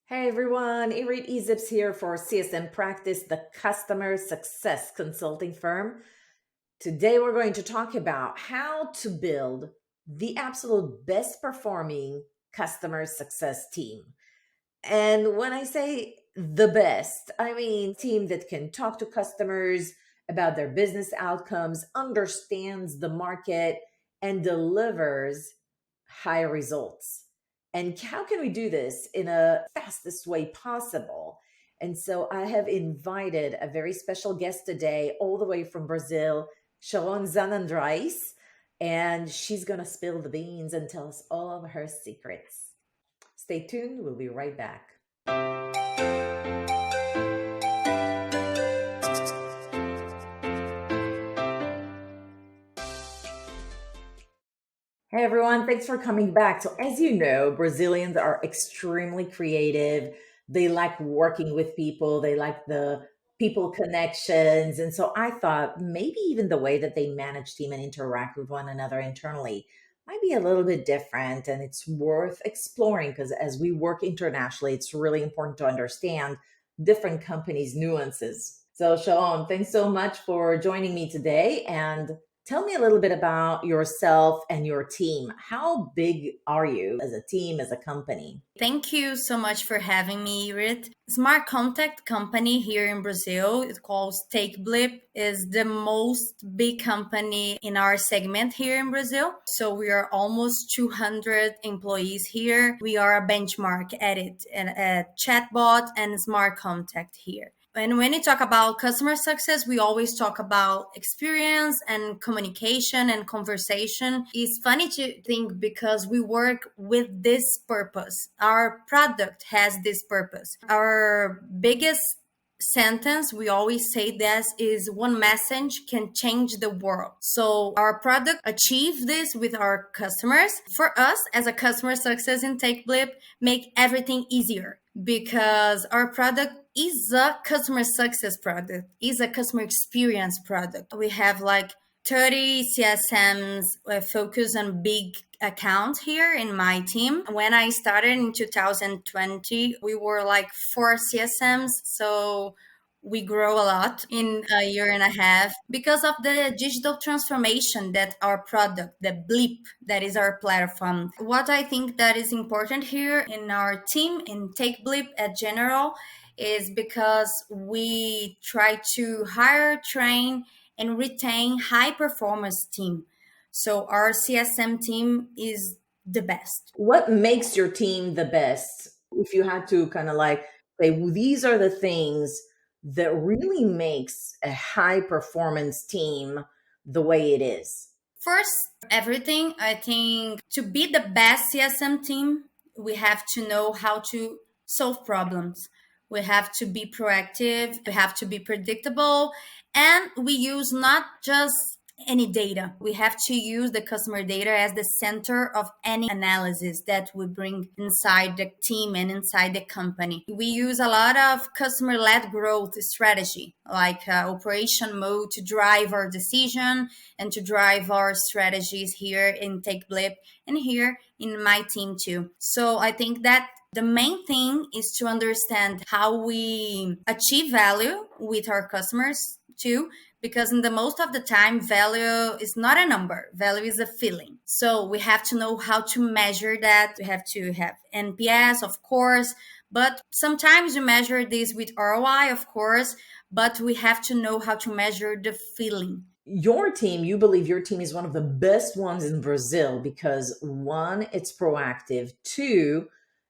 Hey everyone, Irit Ezips here for CSM Practice, the customer success consulting firm. Today we're going to talk about how to build the absolute best performing customer success team. And when I say the best, I mean team that can talk to customers about their business outcomes, understands the market, and delivers high results. And how can we do this in a fastest way possible? And so I have invited a very special guest today, all the way from Brazil, Sharon Zanandrais, and she's going to spill the beans and tell us all of her secrets. Stay tuned, we'll be right back. Hey everyone, thanks for coming back. So, as you know, Brazilians are extremely creative. They like working with people, they like the people connections. And so, I thought maybe even the way that they manage team and interact with one another internally might be a little bit different. And it's worth exploring because as we work internationally, it's really important to understand different companies' nuances. So, Sharon, thanks so much for joining me today. And tell me a little bit about yourself and your team. How big are you as a team, as a company? Thank you so much for having me, Irit. Smart contact company here in Brazil, it's called Take Blip, is the most big company in our segment here in Brazil. So we are almost 200 employees here. We are a benchmark at it, and a chatbot and smart contact here. And when you talk about customer success, we always talk about experience and communication and conversation. It's funny to think because we work with this purpose. Our product has this purpose. Our biggest sentence we always say this is one message can change the world. So our product achieve this with our customers. For us as a customer success in Take Blip, make everything easier because our product is a customer success product, is a customer experience product. We have like 30 CSMs focus on big accounts here in my team. When I started in 2020, we were like 4 CSMs. So we grow a lot in a year and a half because of the digital transformation that our product, the Blip, that is our platform. What I think that is important here in our team, in Take Blip at general, is because we try to hire, train, and retain high performance team. So our CSM team is the best. What makes your team the best? If you had to kind of like say, well, these are the things that really makes a high performance team the way it is. First, everything, I think to be the best CSM team, we have to know how to solve problems. We have to be proactive, we have to be predictable, and we use not just any data. We have to use the customer data as the center of any analysis that we bring inside the team and inside the company. We use a lot of customer-led growth strategy, like operation mode to drive our decision and to drive our strategies here in Take Blip and here in my team too. So I think that the main thing is to understand how we achieve value with our customers too, because in the most of the time, value is not a number. Value is a feeling. So we have to know how to measure that. We have to have NPS, of course, but sometimes you measure this with ROI, of course, but we have to know how to measure the feeling. Your team, you believe your team is one of the best ones in Brazil because one, it's proactive. Two,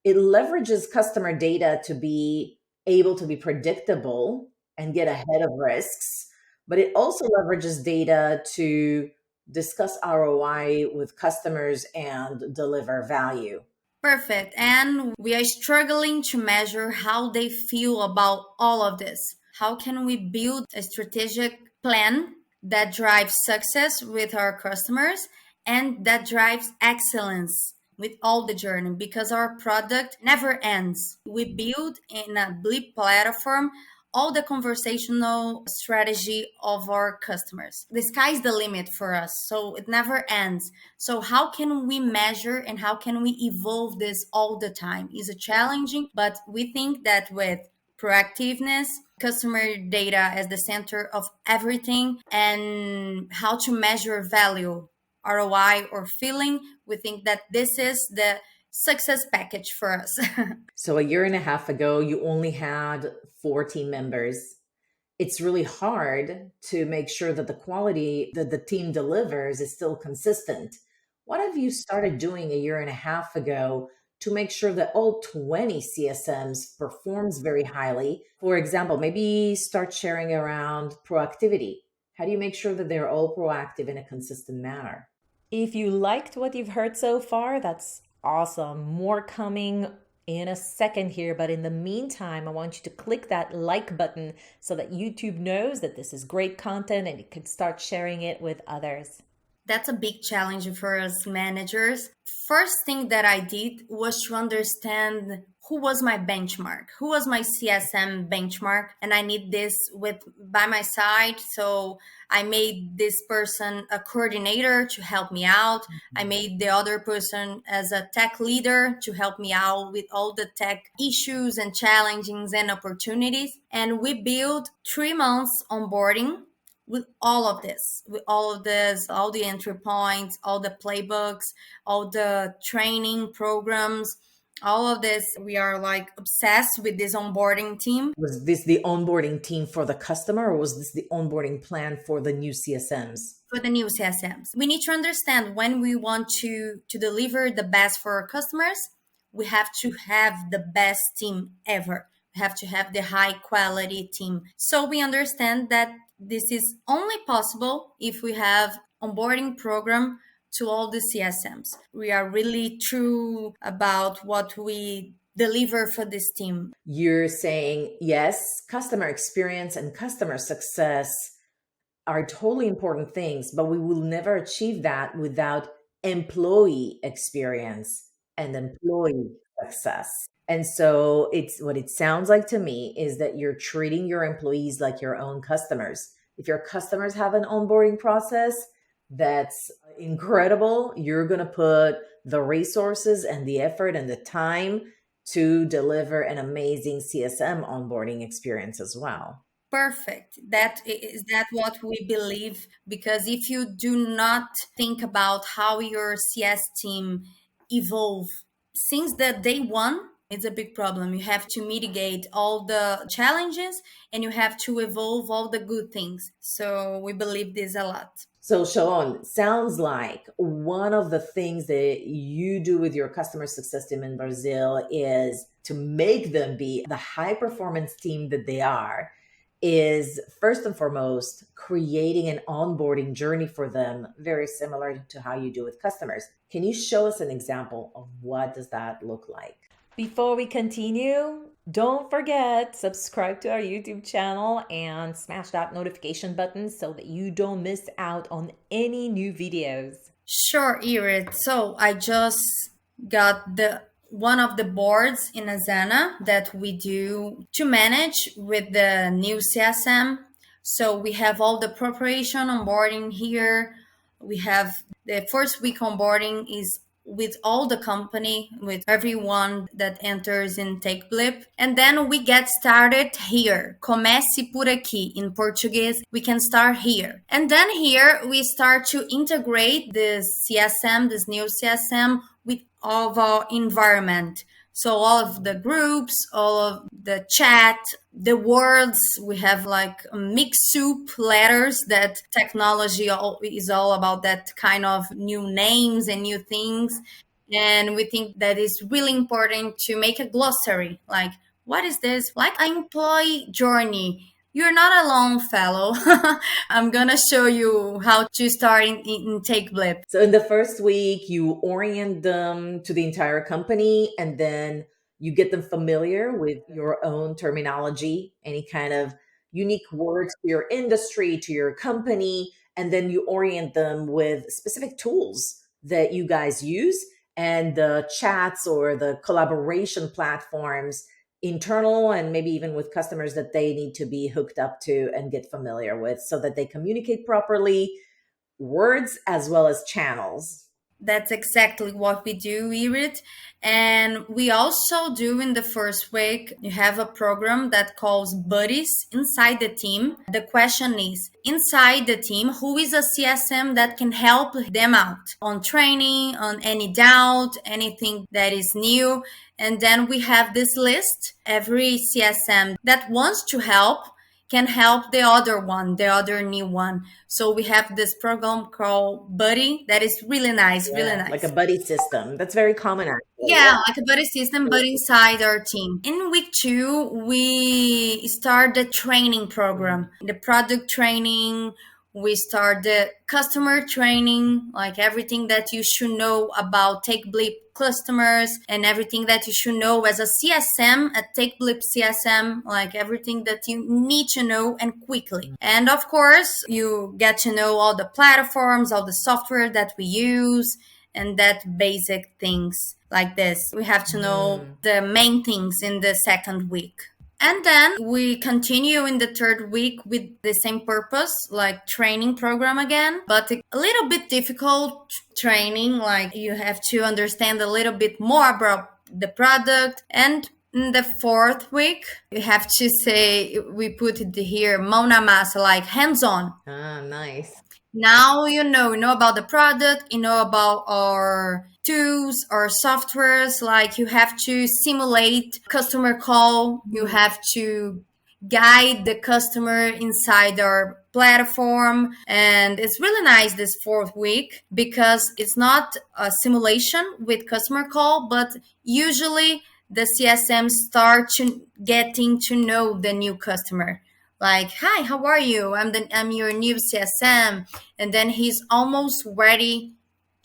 it leverages customer data to be able to be predictable and get ahead of risks, but it also leverages data to discuss ROI with customers and deliver value. Perfect. And we are struggling to measure how they feel about all of this. How can we build a strategic plan that drives success with our customers and that drives excellence with all the journey? Because our product never ends. We build in a Blip platform all the conversational strategy of our customers. The sky's the limit for us, so it never ends. So how can we measure and how can we evolve this all the time? Is it challenging, but we think that with proactiveness, customer data as the center of everything, and how to measure value, ROI or feeling, we think that this is the success package for us. So a year and a half ago, you only had 4 team members. It's really hard to make sure that the quality that the team delivers is still consistent. What have you started doing a year and a half ago to make sure that all 20 CSMs performs very highly? For example, maybe start sharing around proactivity. How do you make sure that they're all proactive in a consistent manner? If you liked what you've heard so far, that's awesome. More coming in a second here, but in the meantime, I want you to click that like button so that YouTube knows that this is great content and you can start sharing it with others. That's a big challenge for us managers. First thing that I did was to understand who was my benchmark, who was my CSM benchmark, and I need this by my side. So I made this person a coordinator to help me out. I made the other person as a tech leader to help me out with all the tech issues and challenges and opportunities. And we built 3 months onboarding with all of this, all the entry points, all the playbooks, all the training programs, all of this. We are like obsessed with this onboarding team. Was this the onboarding team for the customer, or was this the onboarding plan for the new CSMs? For the new CSMs, we need to understand when we want to deliver the best for our customers, we have to have the best team ever. We have to have the high quality team. So we understand that this is only possible if we have onboarding program to all the CSMs. We are really true about what we deliver for this team. You're saying, yes, customer experience and customer success are totally important things, but we will never achieve that without employee experience and employee success. And so what it sounds like to me is that you're treating your employees like your own customers. If your customers have an onboarding process that's incredible, you're going to put the resources and the effort and the time to deliver an amazing CSM onboarding experience as well. Perfect. That what we believe, because if you do not think about how your CS team evolve since the day one, it's a big problem. You have to mitigate all the challenges and you have to evolve all the good things. So we believe this a lot. So Sharon, sounds like one of the things that you do with your customer success team in Brazil is to make them be the high performance team that they are, is first and foremost creating an onboarding journey for them, very similar to how you do with customers. Can you show us an example of what does that look like? Before we continue, don't forget, subscribe to our YouTube channel and smash that notification button so that you don't miss out on any new videos. Sure, Irit. So I just got one of the boards in Asana that we do to manage with the new CSM. So we have all the preparation onboarding here. We have the first week onboarding is with all the company, with everyone that enters in Take Blip. And then we get started here. Comece por aqui. In Portuguese, we can start here. And then here we start to integrate this CSM, this new CSM, with all of our environment. So all of the groups, all of the chat, the words, we have like mixed soup letters that technology is all about, that kind of new names and new things. And we think that is really important to make a glossary. Like, what is this? Like an employee journey. You're not alone, fellow. I'm going to show you how to start in Take Blip. So in the first week, you orient them to the entire company, and then you get them familiar with your own terminology, any kind of unique words to your industry, to your company, and then you orient them with specific tools that you guys use and the chats or the collaboration platforms internal and maybe even with customers that they need to be hooked up to and get familiar with so that they communicate properly, words as well as channels. That's exactly what we do, Irit. And we also do in the first week, you have a program that calls buddies inside the team. The question is, inside the team, who is a CSM that can help them out on training, on any doubt, anything that is new? And then we have this list. Every CSM that wants to help can help the other one, the other new one. So we have this program called Buddy that is really nice, really nice. Like a buddy system. That's very common, actually. Yeah, like a buddy system, but inside our team. In week 2, we start the training program, the product training. We start the customer training, like everything that you should know about Take Blip customers and everything that you should know as a CSM, a Take Blip CSM, like everything that you need to know and quickly. And of course, you get to know all the platforms, all the software that we use, and that basic things like this. We have to know the main things in the second week. And then we continue in the third week with the same purpose, like training program again, but a little bit difficult training. Like you have to understand a little bit more about the product. And in the fourth week, you have to say, we put it here, mão na massa, like hands-on. Ah, nice. Now you know about the product, you know about our tools or softwares, like you have to simulate customer call, you have to guide the customer inside our platform. And it's really nice this fourth week because it's not a simulation with customer call, but usually the CSMs start getting to know the new customer. Like, hi, how are you? I'm your new CSM. And then he's almost ready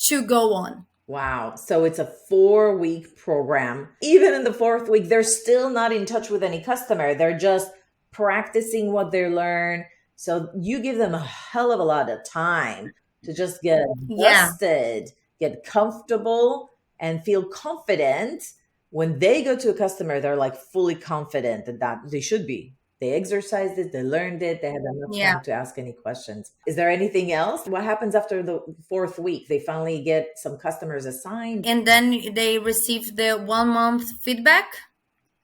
to go on. Wow. So it's a 4-week program. Even in the 4th week, they're still not in touch with any customer. They're just practicing what they learn. So you give them a hell of a lot of time to just get adjusted, get comfortable, and feel confident. When they go to a customer, they're like fully confident that they should be. They exercised it, they learned it, they had enough time to ask any questions. Is there anything else? What happens after the 4th week? They finally get some customers assigned. And then they receive the 1-month feedback.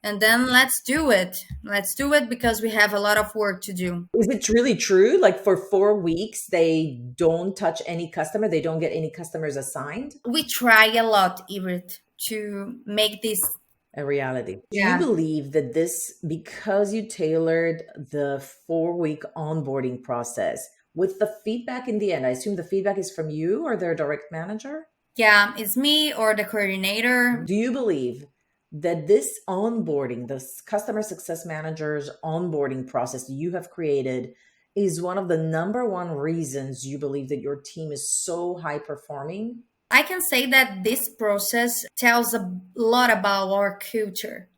And then let's do it. Let's do it because we have a lot of work to do. Is it really true? Like for 4 weeks, they don't touch any customer? They don't get any customers assigned? We try a lot, Irit, to make this a reality. Do you believe that this, because you tailored the 4-week onboarding process with the feedback in the end, I assume the feedback is from you or their direct manager? Yeah, it's me or the coordinator. Do you believe that this onboarding, this customer success manager's onboarding process you have created is one of the number one reasons you believe that your team is so high performing? I can say that this process tells a lot about our culture,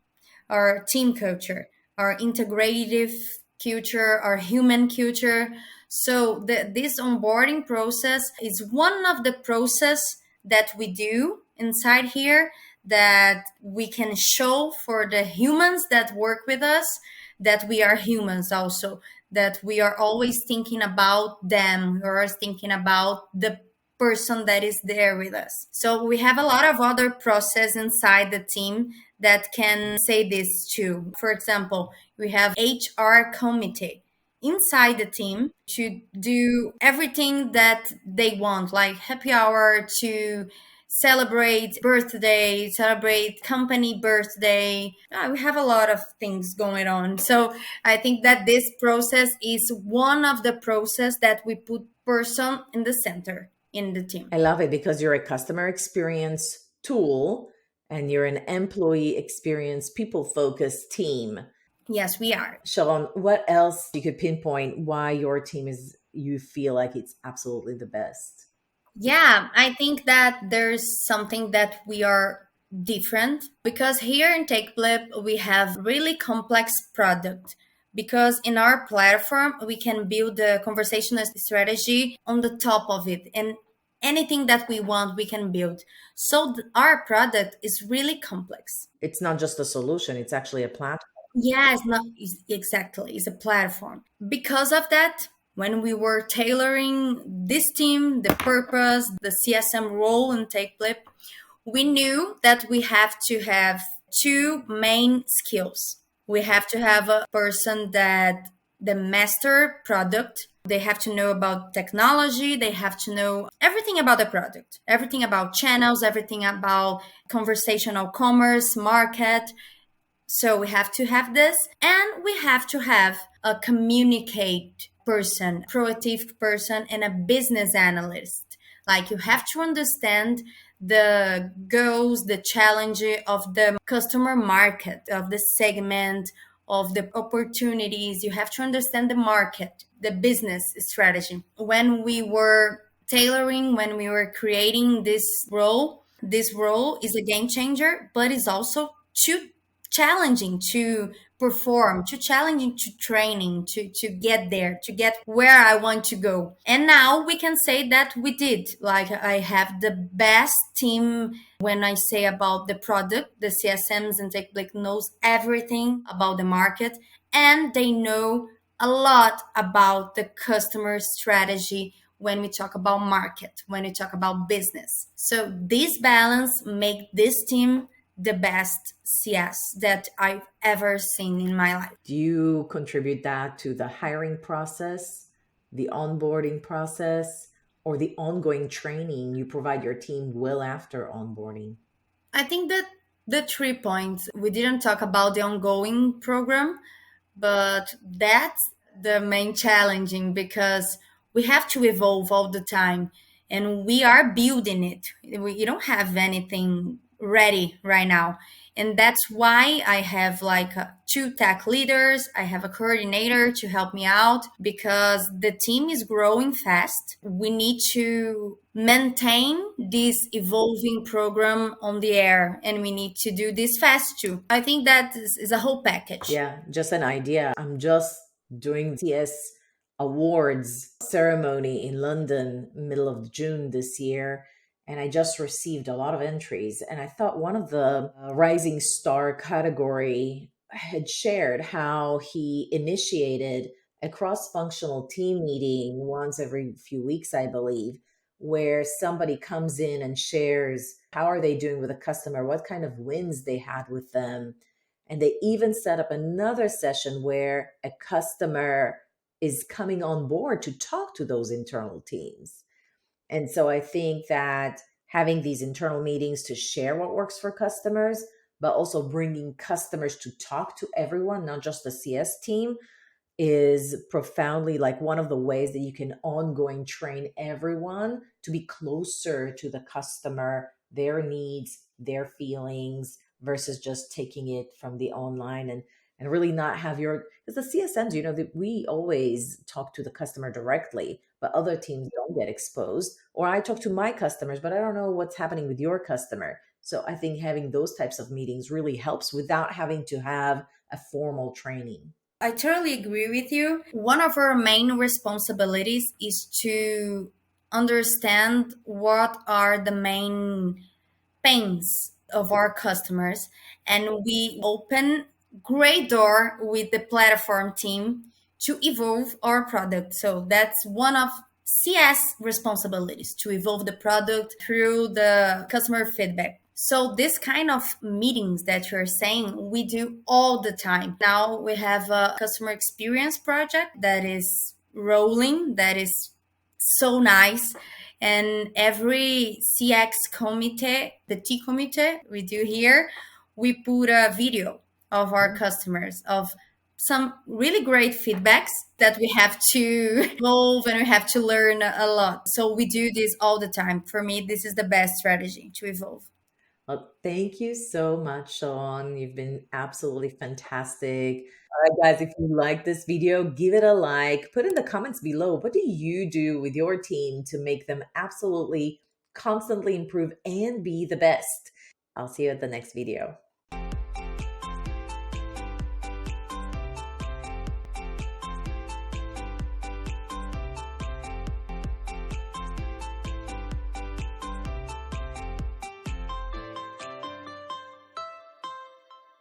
our team culture, our integrative culture, our human culture. So this onboarding process is one of the process that we do inside here that we can show for the humans that work with us that we are humans also, that we are always thinking about them, we're always thinking about the person that is there with us. So we have a lot of other process inside the team that can say this too. For example, we have HR committee inside the team to do everything that they want, like happy hour, to celebrate birthday, celebrate company birthday. We have a lot of things going on. So I think that this process is one of the process that we put person in the center in the team. I love it because you're a customer experience tool and you're an employee experience, people-focused team. Yes, we are. Sharon, what else you could pinpoint why your team is, you feel like it's absolutely the best? Yeah, I think that there's something that we are different because here in Take Blip, we have really complex product. Because in our platform, we can build the conversational strategy on the top of it. And anything that we want, we can build. So our product is really complex. It's not just a solution, it's actually a platform. Yeah, exactly. It's a platform. Because of that, when we were tailoring this team, the purpose, the CSM role in Take Blip, we knew that we have to have two main skills. We have to have a person that the master product. They have to know about technology. They have to know everything about the product, everything about channels, everything about conversational commerce, market. So we have to have this, and we have to have a communicate person, proactive person, and a business analyst. Like you have to understand the goals, the challenge of the customer market, of the segment, of the opportunities. You have to understand the market, the business strategy. When we were tailoring, when we were creating this role is a game changer, but is also too challenging to perform, too challenging to training, to get there, to get where I want to go. And now we can say that we did. Like I have the best team. When I say about the product, the CSMs and Take Blip knows everything about the market, and they know a lot about the customer strategy when we talk about market, when we talk about business. So this balance make this team the best CS that I've ever seen in my life. Do you contribute that to the hiring process, the onboarding process, or the ongoing training you provide your team well after onboarding? I think that the 3 points, we didn't talk about the ongoing program, but that's the main challenging because we have to evolve all the time and we are building it. We don't have anything ready right now. And that's why I have like two tech leaders. I have a coordinator to help me out because the team is growing fast. We need to maintain this evolving program on the air and we need to do this fast too. I think that is a whole package. Yeah, just an idea. I'm just doing CS Awards ceremony in London, middle of June this year. And I just received a lot of entries. And I thought one of the Rising Star category had shared how he initiated a cross functional team meeting once every few weeks, I believe, where somebody comes in and shares how are they doing with a customer, what kind of wins they had with them. And they even set up another session where a customer is coming on board to talk to those internal teams. And so I think that having these internal meetings to share what works for customers, but also bringing customers to talk to everyone, not just the CS team, is profoundly like one of the ways that you can ongoing train everyone to be closer to the customer, their needs, their feelings, versus just taking it from the online and really not have your, because the CSMs, that we always talk to the customer directly, but other teams don't get exposed. Or I talk to my customers, but I don't know what's happening with your customer. So I think having those types of meetings really helps without having to have a formal training. I totally agree with you. One of our main responsibilities is to understand what are the main pains of our customers, and we open great door with the platform team to evolve our product. So that's one of CS responsibilities, to evolve the product through the customer feedback. So this kind of meetings that you're saying, we do all the time. Now we have a customer experience project that is rolling, that is so nice. And every CX committee, the T committee we do here, we put a video of our customers, of some really great feedbacks that we have to evolve and we have to learn a lot. So we do this all the time. For me, this is the best strategy to evolve. Well, thank you so much, Sean. You've been absolutely fantastic. All right, guys, if you like this video, give it a like. Put in the comments below, what do you do with your team to make them absolutely constantly improve and be the best? I'll see you at the next video.